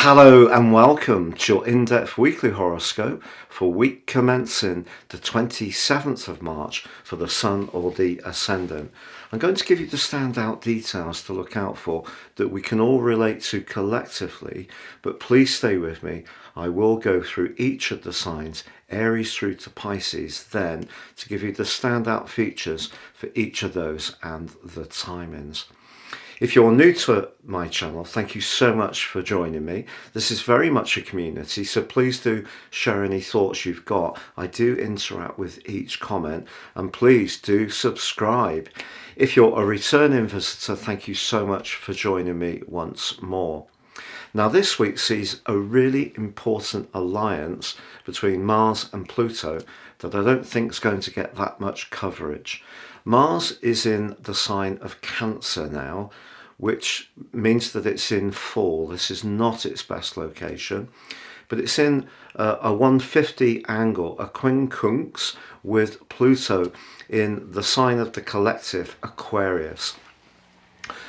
Hello and welcome to your in-depth weekly horoscope for week commencing the 27th of March for the Sun or the Ascendant. I'm going to give you the standout details to look out for that we can all relate to collectively, but please stay with me. I will go through each of the signs, Aries through to Pisces, then to give you the standout features for each of those and the timings. If you're new to my channel, thank you so much for joining me. This is very much a community, so please do share any thoughts you've got. I do interact with each comment, and please do subscribe. If you're a returning visitor, thank you so much for joining me once more. Now this week sees a really important alliance between Mars and Pluto that I don't think is going to get that much coverage. Mars is in the sign of Cancer now, which means that it's in fall. This is not its best location, but it's in a 150 angle, a QUINCUNX, with Pluto in the sign of the collective, Aquarius.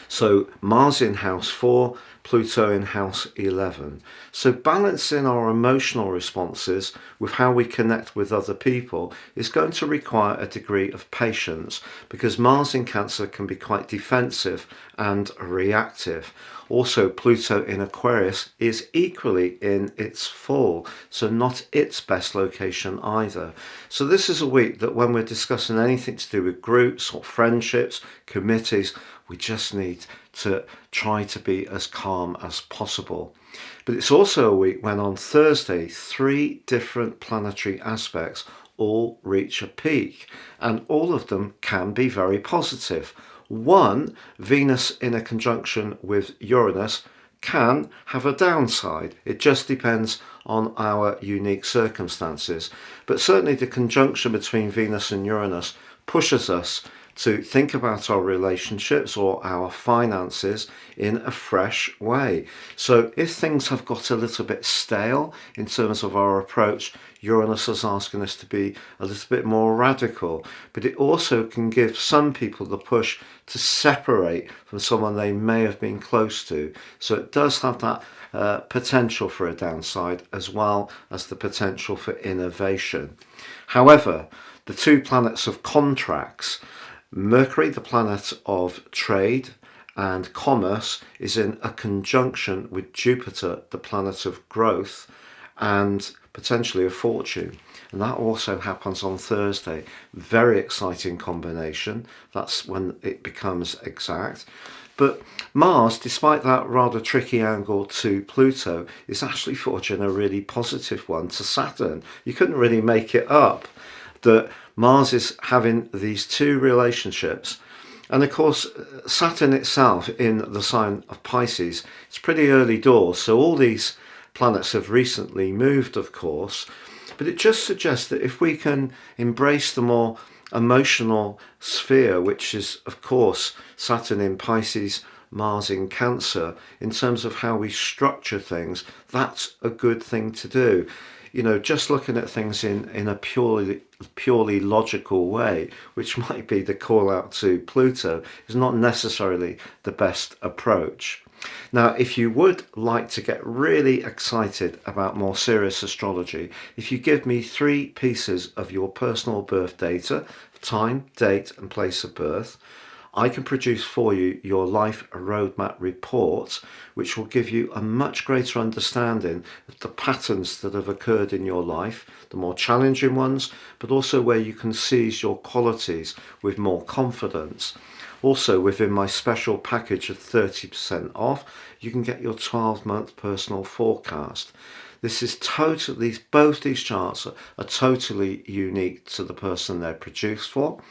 So Mars in house 4, Pluto in house 11. So balancing our emotional responses with how we connect with other people is going to require a degree of patience, because Mars in Cancer can be quite defensive and reactive. Also, Pluto in Aquarius is equally in its fall, so not its best location either. So this is a week that when we're discussing anything to do with groups or friendships, committees, we just need to try to be as calm as possible. But it's also a week when on Thursday, 3 different planetary aspects all reach a peak, and all of them can be very positive. One, Venus in a conjunction with Uranus, can have a downside. It just depends on our unique circumstances. But certainly the conjunction between Venus and Uranus pushes us to think about our relationships or our finances in a fresh way. So if things have got a little bit stale in terms of our approach, Uranus is asking us to be a little bit more radical, but it also can give some people the push to separate from someone they may have been close to. So it does have that potential for a downside, as well as the potential for innovation. However, the 2 planets of contracts, Mercury, the planet of trade and commerce, is in a conjunction with Jupiter, the planet of growth and potentially of fortune. And that also happens on Thursday. Very exciting combination. That's when it becomes exact. But Mars, despite that rather tricky angle to Pluto, is actually forging a really positive one to Saturn. You couldn't really make it up that Mars is having these 2 relationships. And of course, Saturn itself in the sign of Pisces, it's pretty early doors. So all these planets have recently moved, of course, but it just suggests that if we can embrace the more emotional sphere, which is, of course, Saturn in Pisces, Mars in Cancer, in terms of how we structure things, that's a good thing to do. You know, just looking at things in a purely logical way, which might be the call out to Pluto, is not necessarily the best approach. Now, if you would like to get really excited about more serious astrology, if you give me 3 pieces of your personal birth data, time, date and place of birth, I can produce for you your life roadmap report, which will give you a much greater understanding of the patterns that have occurred in your life, the more challenging ones, but also where you can seize your qualities with more confidence. Also, within my special package of 30% off, you can get your 12-month personal forecast. This is totally, both these charts are totally unique to the person they're produced for,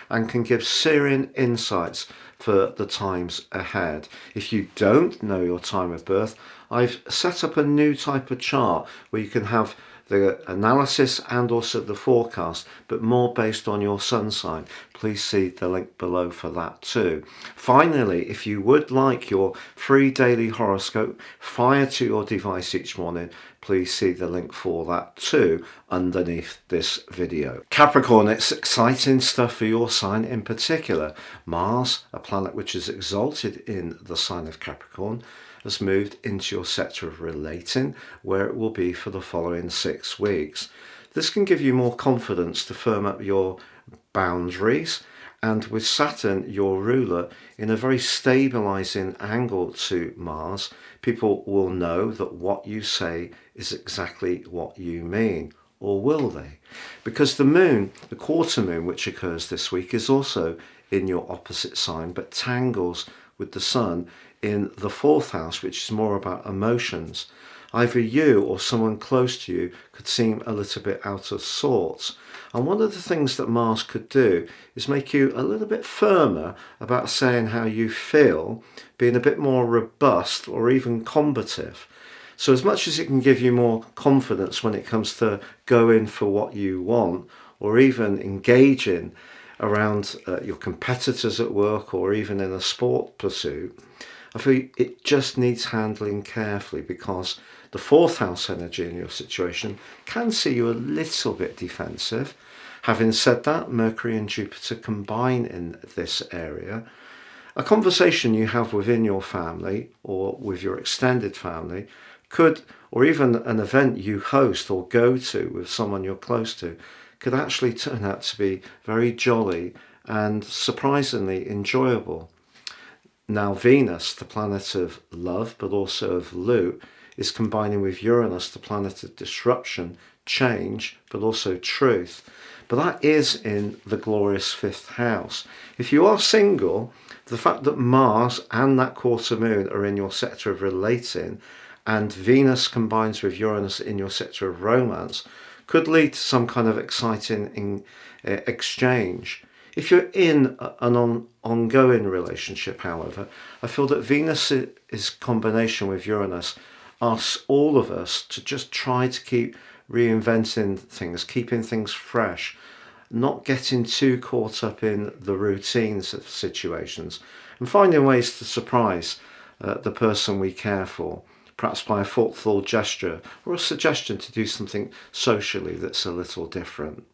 and can give searing insights for the times ahead. If you don't know your time of birth, I've set up a new type of chart where you can have the analysis and also the forecast, but more based on your sun sign. please see the link below for that too. Finally, if you would like your free daily horoscope fired to your device each morning, please see the link for that too underneath this video. Capricorn, it's exciting stuff for your sign in particular. Mars, a planet which is exalted in the sign of Capricorn, has moved into your sector of relating, where it will be for the following 6 weeks. This can give you more confidence to firm up your boundaries, and with Saturn, your ruler, in a very stabilizing angle to Mars, people will know that what you say is exactly what you mean. Or will they? Because the moon, the quarter moon, which occurs this week, is also in your opposite sign, but tangles with the sun in the 4th house, which is more about emotions. Either you or someone close to you could seem a little bit out of sorts. And one of the things that Mars could do is make you a little bit firmer about saying how you feel, being a bit more robust or even combative. So as much as it can give you more confidence when it comes to going for what you want, or even engaging around your competitors at work, or even in a sport pursuit, I feel it just needs handling carefully, because the 4th house energy in your situation can see you a little bit defensive. Having said that, Mercury and Jupiter combine in this area. A conversation you have within your family or with your extended family could, or even an event you host or go to with someone you're close to, could actually turn out to be very jolly and surprisingly enjoyable. Now Venus, the planet of love but also of loot, is combining with Uranus, the planet of disruption, change, but also truth. But that is in the glorious 5th house. If you are single, the fact that Mars and that quarter moon are in your sector of relating, and Venus combines with Uranus in your sector of romance, could lead to some kind of exciting exchange. If you're in an ongoing relationship, however, I feel that Venus's combination with Uranus asks all of us to just try to keep reinventing things, keeping things fresh, not getting too caught up in the routines of situations, and finding ways to surprise the person we care for, perhaps by a thoughtful gesture or a suggestion to do something socially that's a little different.